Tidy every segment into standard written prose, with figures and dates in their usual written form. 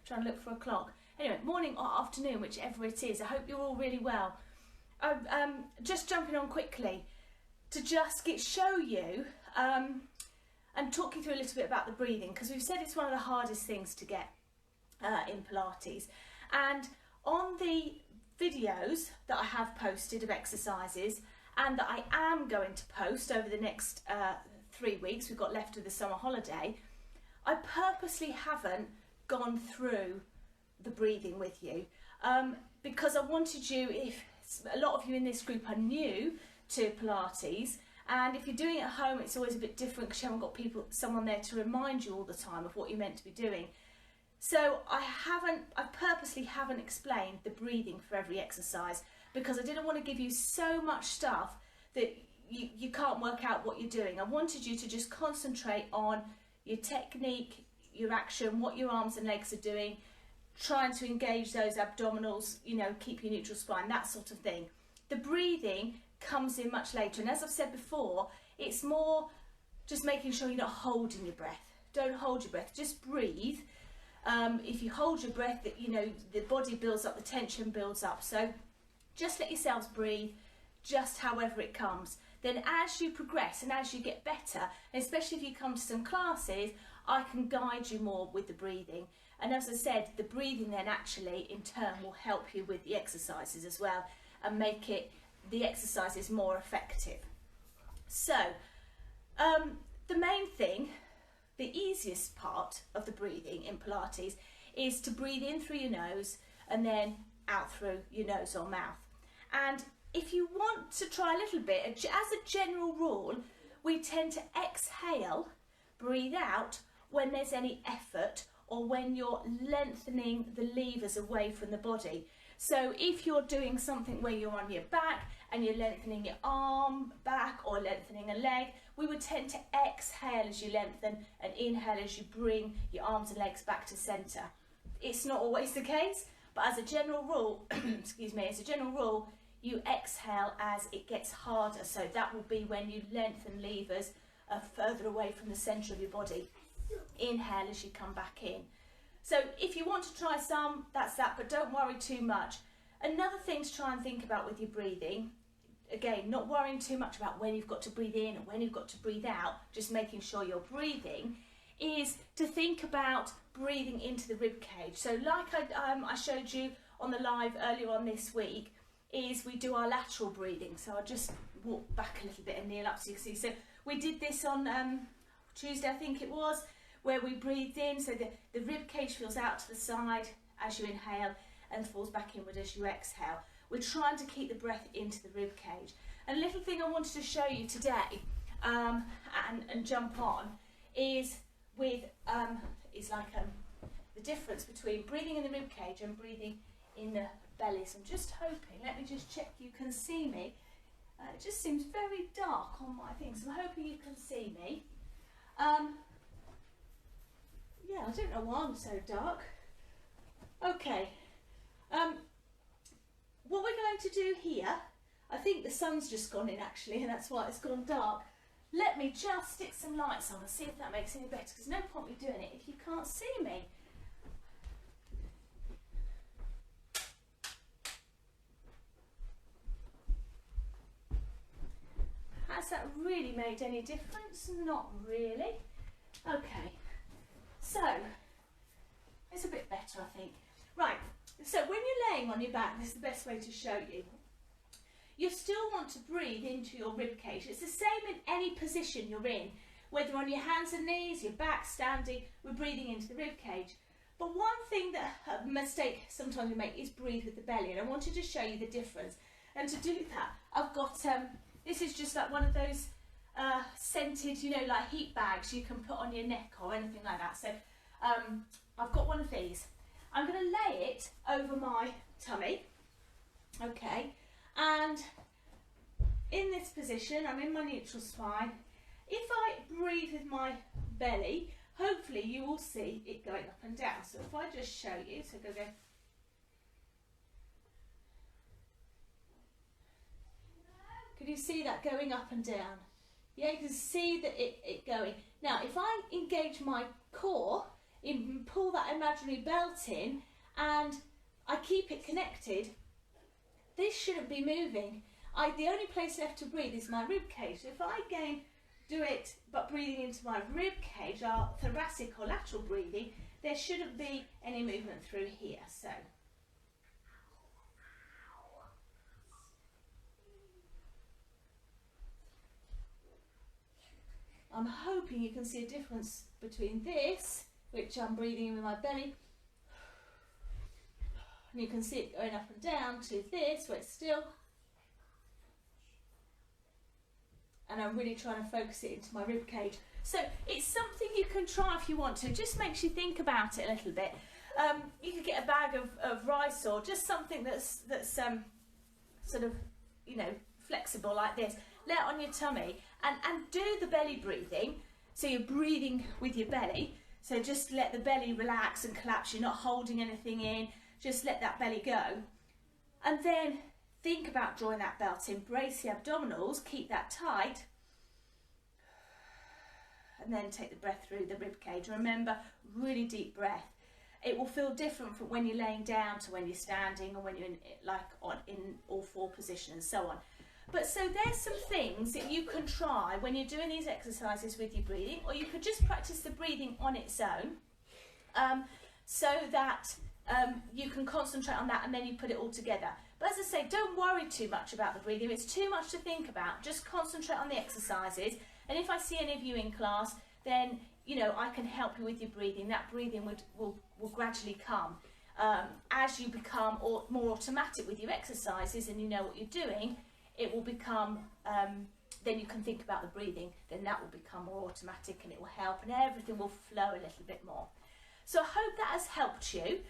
trying to look for a clock. Anyway, morning or afternoon, whichever it is. I hope you're all really well. I'm just jumping on quickly to just show you and talk you through a little bit about the breathing, because we've said it's one of the hardest things to get in Pilates. And on the videos that I have posted of exercises and that I am going to post over the next 3 weeks we've got left of the summer holiday, I purposely haven't gone through the breathing with you because I wanted you, if a lot of you in this group are new to Pilates, and if you're doing it at home it's always a bit different because you haven't got someone there to remind you all the time of what you're meant to be doing. So I purposely haven't explained the breathing for every exercise because I didn't want to give you so much stuff that you can't work out what you're doing. I wanted you to just concentrate on your technique, your action, what your arms and legs are doing, trying to engage those abdominals, you know, keep your neutral spine, that sort of thing. The breathing comes in much later, and as I've said before, it's more just making sure you're not holding your breath. Don't hold your breath, just breathe. If you hold your breath, you know, the body builds up, the tension builds up. So just let yourselves breathe, just however it comes. Then as you progress and as you get better, and especially if you come to some classes, I can guide you more with the breathing. And as I said, the breathing then actually in turn will help you with the exercises as well and make the exercises more effective. So the main thing, the easiest part of the breathing in Pilates is to breathe in through your nose and then out through your nose or mouth. And if you want to try a little bit, as a general rule, we tend to exhale, breathe out when there's any effort or when you're lengthening the levers away from the body. So if you're doing something where you're on your back and you're lengthening your arm back or lengthening a leg, we would tend to exhale as you lengthen and inhale as you bring your arms and legs back to centre. It's not always the case, but as a general rule, excuse me, as a general rule, you exhale as it gets harder. So that will be when you lengthen levers further away from the centre of your body. Inhale as you come back in. So if you want to try some, that's that, but don't worry too much. Another thing to try and think about with your breathing, again, not worrying too much about when you've got to breathe in and when you've got to breathe out, just making sure you're breathing, is to think about breathing into the rib cage. So like I showed you on the live earlier on this week, is we do our lateral breathing. So I'll just walk back a little bit and kneel up so you can see. So we did this on Tuesday, I think it was, where we breathed in, so the rib cage feels out to the side as you inhale and falls back inward as you exhale. We're trying to keep the breath into the rib cage. And a little thing I wanted to show you today and jump on is with the difference between breathing in the rib cage and breathing in the belly. So I'm just hoping, let me just check you can see me. It just seems very dark on my thing, so I'm hoping you can see me. Yeah, I don't know why I'm so dark. Okay, what we're going to do here, I think the sun's just gone in actually, and that's why it's gone dark. Let me just stick some lights on and see if that makes any better, because there's no point me doing it if you can't see me. Has that really made any difference? Not really. Okay, so it's a bit better, I think. Right, so when you're laying on your back, this is the best way to show you. You still want to breathe into your rib cage. It's the same in any position you're in, whether on your hands and knees, your back, standing, we're breathing into the rib cage. But one thing that a mistake sometimes we make is breathe with the belly, and I wanted to show you the difference. And to do that, I've got, this is just like one of those scented, you know, like heat bags you can put on your neck or anything like that. So I've got one of these. I'm going to lay it over my tummy, okay, and in this position, I'm in my neutral spine. If I breathe with my belly, hopefully you will see it going up and down. So if I just show you, so go. Can you see that going up and down? Yeah, you can see that it going. Now, if I engage my core in pull that imaginary belt in and I keep it connected, this shouldn't be moving. The only place left to breathe is my rib cage. So if I again do it but breathing into my rib cage, our thoracic or lateral breathing, there shouldn't be any movement through here. So I'm hoping you can see a difference between this, which I'm breathing in with my belly, and you can see it going up and down, to this where it's still, and I'm really trying to focus it into my rib cage. So it's something you can try if you want to. It just makes you think about it a little bit. You could get a bag of rice, or just something that's sort of, you know, flexible like this. Lay it on your tummy and do the belly breathing. So you're breathing with your belly. So just let the belly relax and collapse. You're not holding anything in. Just let that belly go. And then think about drawing that belt in. Brace the abdominals. Keep that tight. And then take the breath through the rib cage. Remember, really deep breath. It will feel different from when you're laying down to when you're standing, or when you're in all four position and so on. But so there's some things that you can try when you're doing these exercises with your breathing, or you could just practice the breathing on its own, so that you can concentrate on that and then you put it all together. But as I say, don't worry too much about the breathing. It's too much to think about. Just concentrate on the exercises. And if I see any of you in class, then, you know, I can help you with your breathing. That breathing will gradually come. As you become more automatic with your exercises and you know what you're doing, it will become, then you can think about the breathing, then that will become more automatic and it will help, and everything will flow a little bit more. So I hope that has helped you.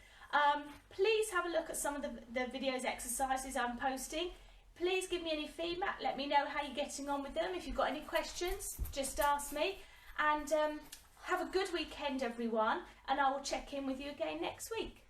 Please have a look at some of the videos, exercises I'm posting. Please give me any feedback. Let me know how you're getting on with them. If you've got any questions, just ask me. And have a good weekend, everyone. And I will check in with you again next week.